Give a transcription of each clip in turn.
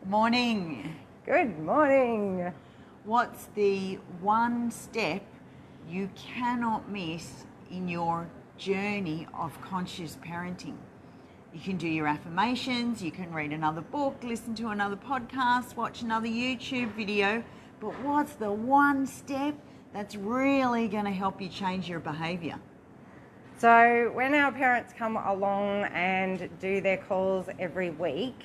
Morning. Good morning. What's the one step you cannot miss in your journey of conscious parenting? You can do your affirmations, you can read another book, listen to another podcast, watch another YouTube video, but what's the one step that's really going to help you change your behavior? So when our parents come along and do their calls every week,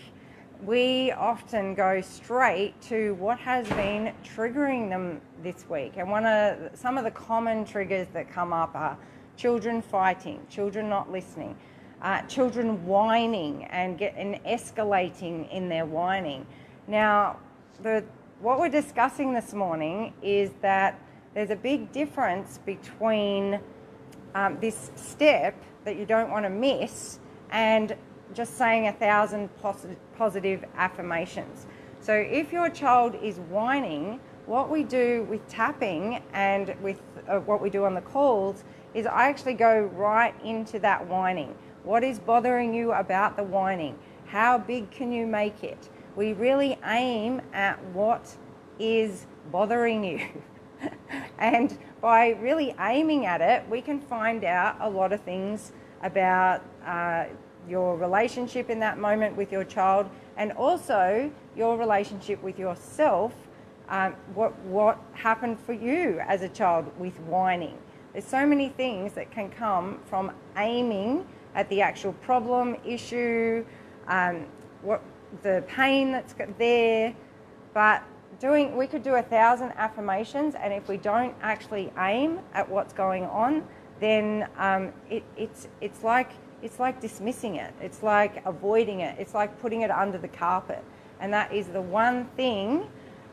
we often go straight to what has been triggering them this week. And some of the common triggers that come up are children fighting, children not listening, children whining and escalating in their whining. Now, what we're discussing this morning is that there's a big difference between this step that you don't want to miss and just saying 1,000 positive affirmations. So if your child is whining, what we do with tapping and with what we do on the calls is I actually go right into that whining. What is bothering you about the whining? How big can you make it? We really aim at what is bothering you. And by really aiming at it, we can find out a lot of things about your relationship in that moment with your child, and also your relationship with yourself. What happened for you as a child with whining? There's so many things that can come from aiming at the actual problem, issue, what the pain that's there. But we could do 1,000 affirmations, and if we don't actually aim at what's going on, then it's like dismissing it. It's like avoiding it. It's like putting it under the carpet. And that is the one thing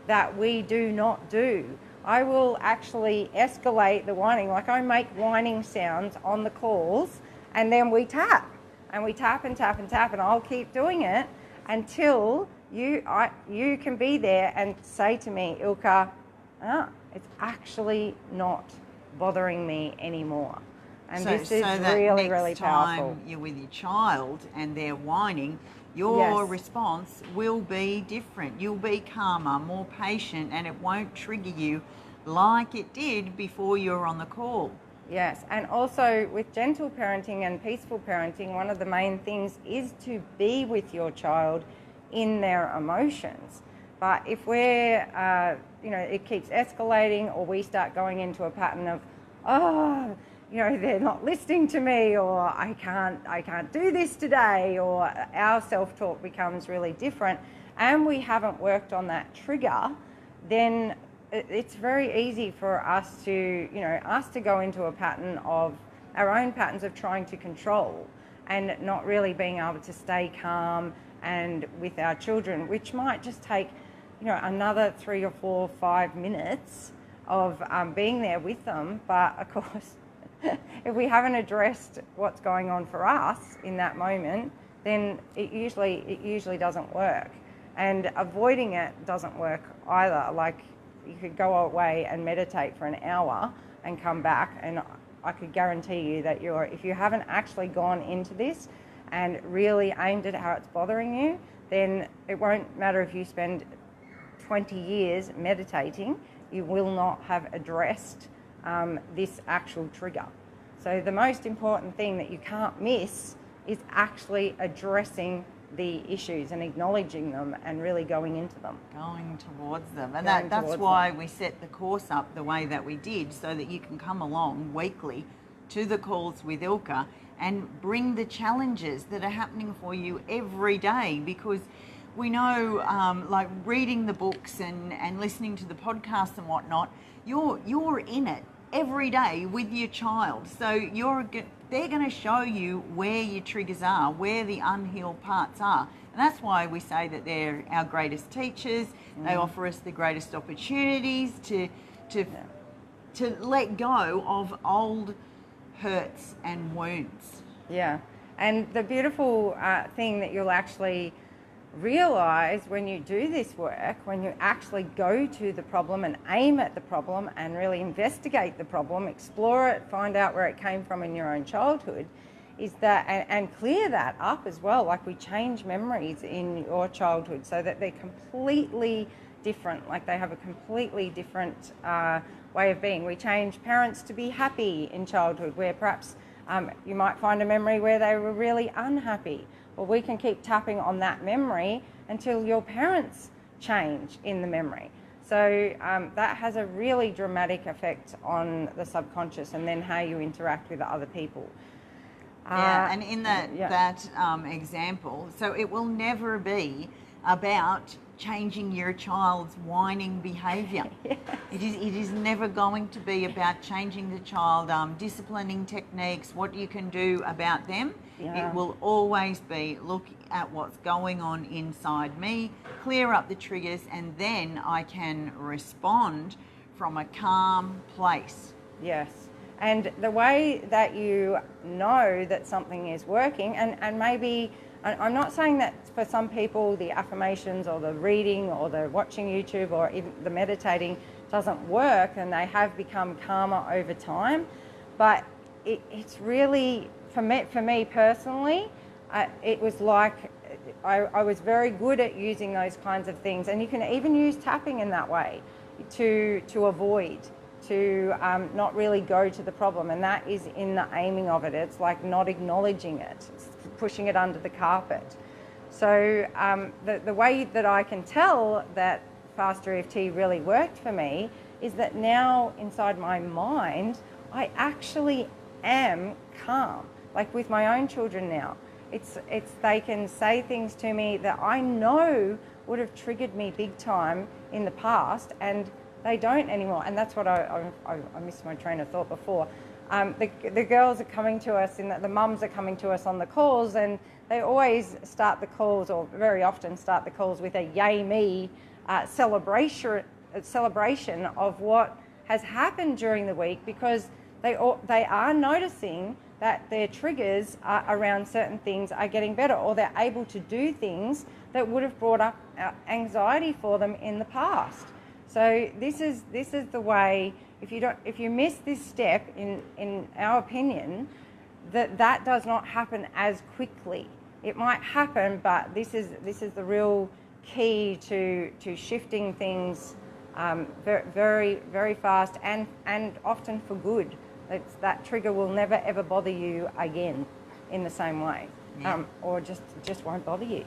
that we do not do. I will actually escalate the whining. Like I make whining sounds on the calls, and then we tap. And we tap and tap and tap, and I'll keep doing it until you can be there and say to me, Ilka, it's actually not bothering me anymore. And this is really, really powerful. Next time you're with your child and they're whining, your response will be different. You'll be calmer, more patient, and it won't trigger you like it did before you were on the call. Yes, and also with gentle parenting and peaceful parenting, one of the main things is to be with your child in their emotions. But if it keeps escalating, or we start going into a pattern of, they're not listening to me, or I can't do this today, or our self-talk becomes really different, and we haven't worked on that trigger, then it's very easy for us to go into a pattern of our own patterns of trying to control and not really being able to stay calm and with our children, which might just take another 3 or 4 or 5 minutes of being there with them. But of course, if we haven't addressed what's going on for us in that moment, then it usually doesn't work. And avoiding it doesn't work either. Like, you could go away and meditate for an hour and come back, and I could guarantee you that if you haven't actually gone into this and really aimed at how it's bothering you, then it won't matter if you spend 20 years meditating, you will not have addressed this actual trigger. So the most important thing that you can't miss is actually addressing the issues and acknowledging them and really going into them. Going towards them. And that's why we set the course up the way that we did, so that you can come along weekly to the calls with Ilka and bring the challenges that are happening for you every day, because we know, like reading the books and listening to the podcasts and whatnot, you're in it every day with your child. So they're going to show you where your triggers are, where the unhealed parts are. And that's why we say that they're our greatest teachers. They offer us the greatest opportunities to let go of old hurts and wounds. Yeah. And the beautiful thing that you'll actually realize when you do this work, when you actually go to the problem and aim at the problem and really investigate the problem, explore it, find out where it came from in your own childhood, is that, and clear that up as well. Like, we change memories in your childhood so that they're completely different, like they have a completely different way of being. We change parents to be happy in childhood, where perhaps you might find a memory where they were really unhappy. Well, we can keep tapping on that memory until your parents change in the memory. So that has a really dramatic effect on the subconscious and then how you interact with other people. And in that example, so it will never be about changing your child's whining behaviour. Yes. It is never going to be about changing the child, disciplining techniques, what you can do about them. Yeah. It will always be look at what's going on inside me, clear up the triggers, and then I can respond from a calm place. Yes. And the way that you know that something is working, and maybe, I'm not saying that for some people the affirmations or the reading or the watching YouTube or even the meditating doesn't work and they have become calmer over time, but it's really, for me personally, it was like I was very good at using those kinds of things, and you can even use tapping in that way to avoid, to not really go to the problem, and that is in the aiming of it. It's like not acknowledging it, it's pushing it under the carpet. So the way that I can tell that Fast EFT really worked for me is that now inside my mind, I actually am calm. Like with my own children now, it's they can say things to me that I know would have triggered me big time in the past, and they don't anymore. And that's what I missed my train of thought before. The girls are coming to us, the mums are coming to us on the calls, and they always start the calls, or very often start the calls, with a yay me celebration of what has happened during the week, because they are noticing that their triggers around certain things are getting better, or they're able to do things that would have brought up anxiety for them in the past. So this is the way. If you miss this step, in our opinion, that does not happen as quickly. It might happen, but this is the real key to shifting things very, very fast and often for good. That trigger will never ever bother you again in the same way, or just won't bother you.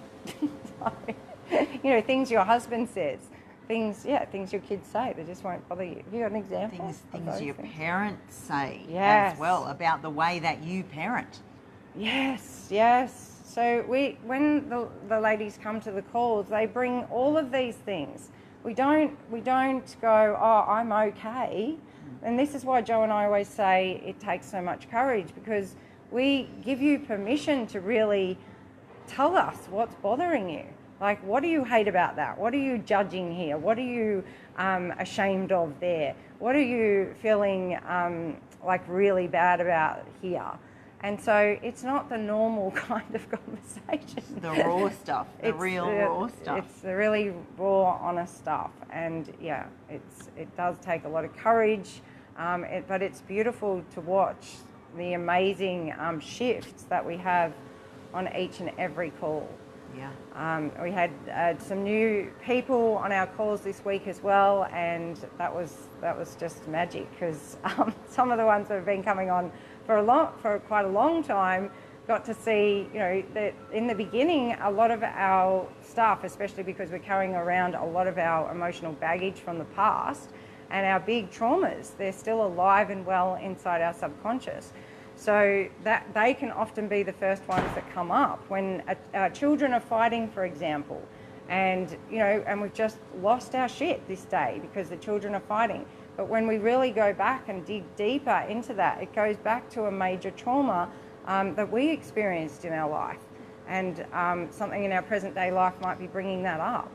So, things your husband says. Things your kids say, they just won't bother you. Have you got an example? Things your parents say as well, about the way that you parent. Yes. So when the ladies come to the calls, they bring all of these things. We don't go, oh, I'm okay. And this is why Jo and I always say it takes so much courage, because we give you permission to really tell us what's bothering you. Like, what do you hate about that? What are you judging here? What are you ashamed of there? What are you feeling like really bad about here? And so it's not the normal kind of conversation. The raw stuff, the real raw stuff. It's the really raw, honest stuff. And yeah, it does take a lot of courage, but it's beautiful to watch the amazing shifts that we have on each and every call. Yeah. We had some new people on our calls this week as well, and that was just magic, because some of the ones that have been coming on for quite a long time got to see, that in the beginning, a lot of our stuff, especially because we're carrying around a lot of our emotional baggage from the past and our big traumas, they're still alive and well inside our subconscious. So that they can often be the first ones that come up when our children are fighting, for example, and we've just lost our shit this day because the children are fighting. But when we really go back and dig deeper into that, it goes back to a major trauma that we experienced in our life, and something in our present day life might be bringing that up.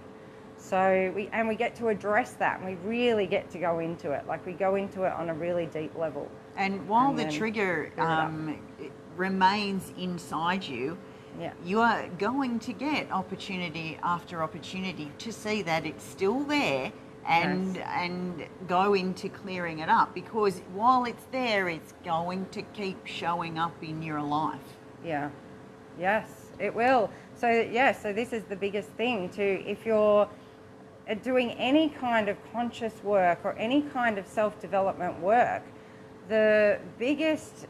So we get to address that, and we really get to go into it. Like, we go into it on a really deep level. And while the trigger remains inside you, you are going to get opportunity after opportunity to see that it's still there, and go into clearing it up, because while it's there, it's going to keep showing up in your life. Yeah. Yes, it will. So yeah, so this is the biggest thing to, if you're doing any kind of conscious work or any kind of self-development work, the biggest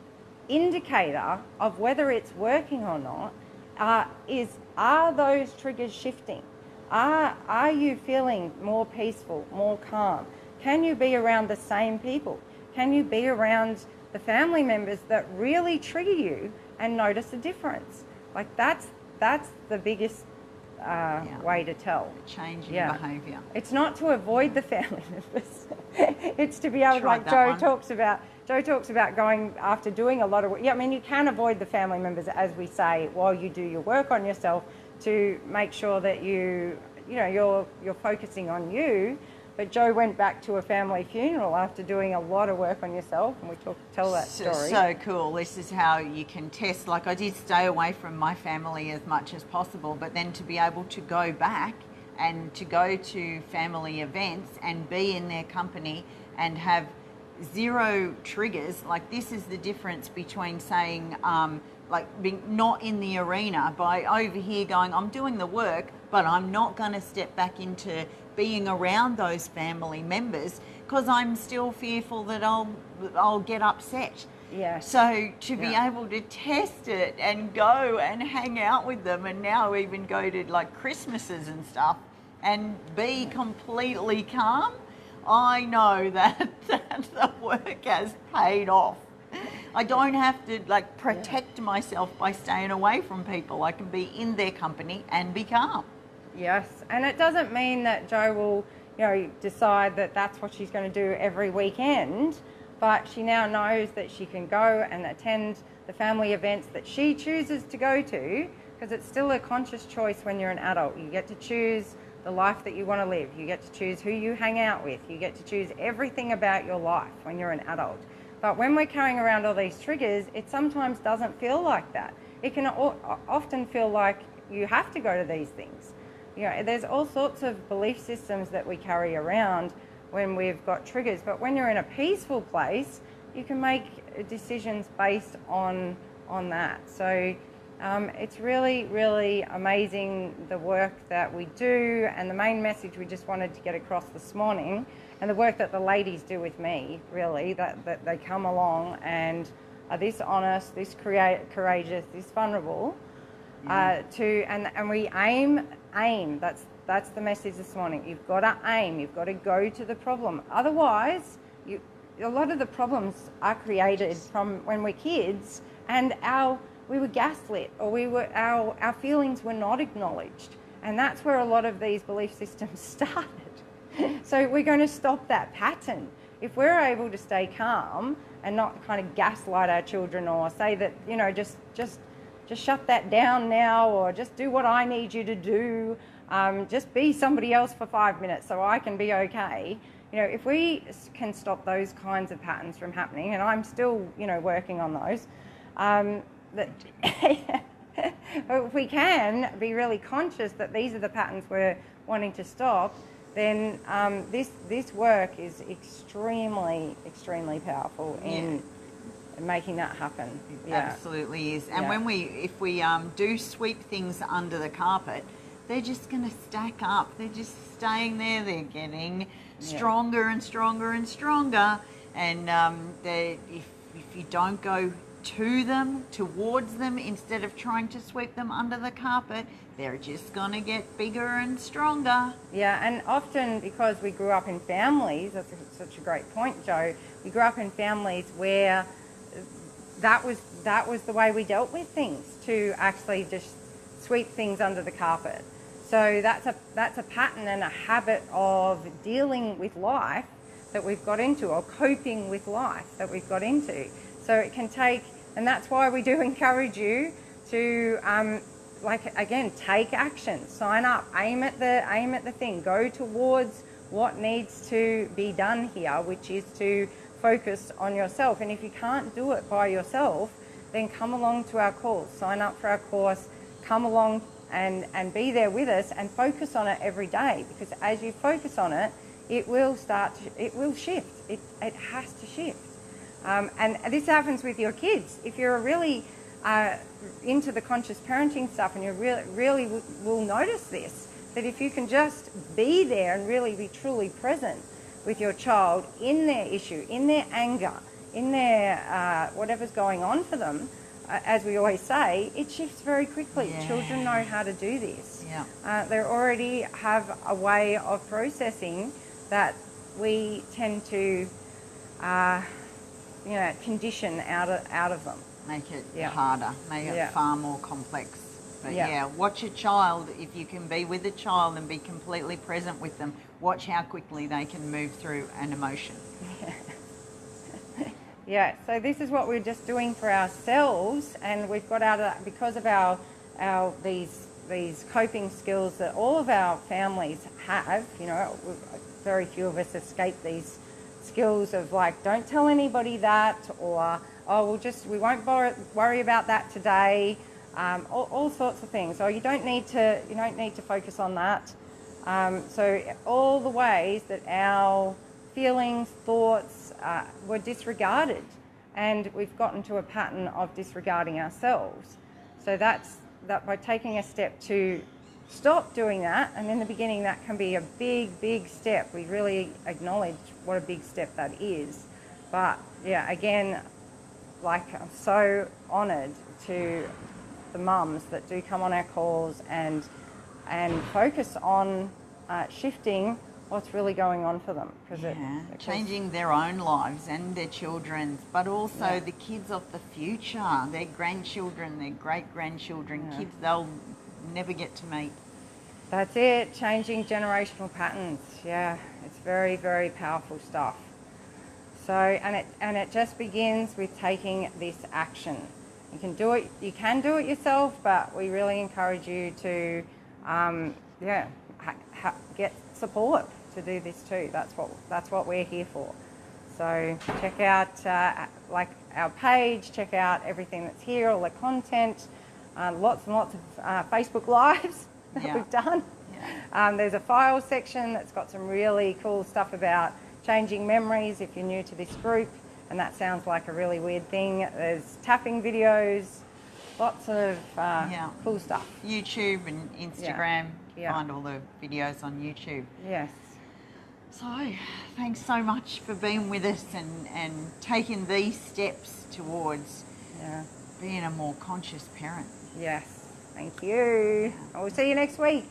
indicator of whether it's working or not is, are those triggers shifting? Are you feeling more peaceful, more calm? Can you be around the same people? Can you be around the family members that really trigger you and notice a difference? Like that's the biggest way to tell. Change in behaviour. It's not to avoid the family members. It's to be able to, like Joe talks about going after doing a lot of work. Yeah, I mean, you can avoid the family members, as we say, while you do your work on yourself, to make sure that you're focusing on you. But Joe went back to a family funeral after doing a lot of work on yourself, and we tell that story. So cool. This is how you can test. Like, I did stay away from my family as much as possible, but then to be able to go back and to go to family events and be in their company and have zero triggers, like this is the difference between saying, like being not in the arena by over here going, I'm doing the work, but I'm not going to step back into being around those family members because I'm still fearful that I'll get upset. Yeah. So to be able to test it and go and hang out with them, and now even go to like Christmases and stuff and be completely calm, I know that the work has paid off. I don't have to like protect myself by staying away from people. I can be in their company and be calm. Yes, and it doesn't mean that Jo will, decide that that's what she's going to do every weekend, but she now knows that she can go and attend the family events that she chooses to go to, because it's still a conscious choice when you're an adult. You get to choose the life that you want to live. You get to choose who you hang out with. You get to choose everything about your life when you're an adult. But when we're carrying around all these triggers, it sometimes doesn't feel like that. It can often feel like you have to go to these things. There's all sorts of belief systems that we carry around when we've got triggers. But when you're in a peaceful place, you can make decisions based on that. So it's really, really amazing, the work that we do, and the main message we just wanted to get across this morning, and the work that the ladies do with me, really, that they come along and are this honest, this courageous, this vulnerable, and we aim. That's the message this morning. You've got to aim. You've got to go to the problem. Otherwise, a lot of the problems are created from when we're kids, and we were gaslit, or our feelings were not acknowledged, and that's where a lot of these belief systems started. So we're going to stop that pattern if we're able to stay calm and not kind of gaslight our children, or say that just shut that down now, or just do what I need you to do. Just be somebody else for 5 minutes so I can be okay. If we can stop those kinds of patterns from happening, and I'm still, working on those, if we can be really conscious that these are the patterns we're wanting to stop, then this work is extremely, extremely powerful in making that happen. Absolutely is. And if we do sweep things under the carpet, they're just going to stack up. They're just staying there. They're getting stronger and stronger and stronger. And if you don't go to them, towards them, instead of trying to sweep them under the carpet, they're just going to get bigger and stronger. Yeah, and often because we grew up in families, that's such a great point, Jo, we grew up in families where that was the way we dealt with things, to actually just sweep things under the carpet. So that's a pattern and a habit of dealing with life that we've got into, or coping with life that we've got into. So it can take, and that's why we do encourage you to, take action, sign up, aim at the thing, go towards what needs to be done here, which is to focus on yourself. And if you can't do it by yourself, then come along to our course, sign up for our course, come along and be there with us and focus on it every day, because as you focus on it, it will shift. It has to shift. And this happens with your kids. If you're a really into the conscious parenting stuff, and you really will notice this, that if you can just be there and really be truly present with your child in their issue, in their anger, in their whatever's going on for them, as we always say, it shifts very quickly. Yeah. Children know how to do this. Yeah. They already have a way of processing that we tend to, condition out of them. Make it Yeah. harder, make it Yeah. far more complex. But Yeah. yeah, watch a child. If you can be with a child and be completely present with them, watch how quickly they can move through an emotion. Yeah, so this is what we're just doing for ourselves, and we've got out of that because of our these coping skills that all of our families have. Very few of us escape these skills of like, don't tell anybody that, or we won't worry about that today. All sorts of things. So you don't need to focus on that. So all the ways that our feelings, thoughts were disregarded, and we've gotten to a pattern of disregarding ourselves. So that's that by taking a step to stop doing that, and in the beginning that can be a big step. We really acknowledge what a big step that is. But yeah, again, like, I'm so honoured to the mums that do come on our calls and focus on shifting what's really going on for them. Because changing their own lives and their children's, but also the kids of the future, their grandchildren, their great-grandchildren, kids they'll never get to meet. That's it, changing generational patterns. Yeah, it's very, very powerful stuff. So, and it just begins with taking this action. You can do it yourself, but we really encourage you to, get support to do this too. That's what we're here for. So check out like our page, check out everything that's here, all the content, lots and lots of Facebook Lives that we've done. Yeah. There's a file section that's got some really cool stuff about changing memories if you're new to this group, and that sounds like a really weird thing. There's tapping videos, lots of cool stuff. YouTube and Instagram. Find all the videos on YouTube. Yes. So thanks so much for being with us and taking these steps towards being a more conscious parent. Yes. Thank you. I will see you next week.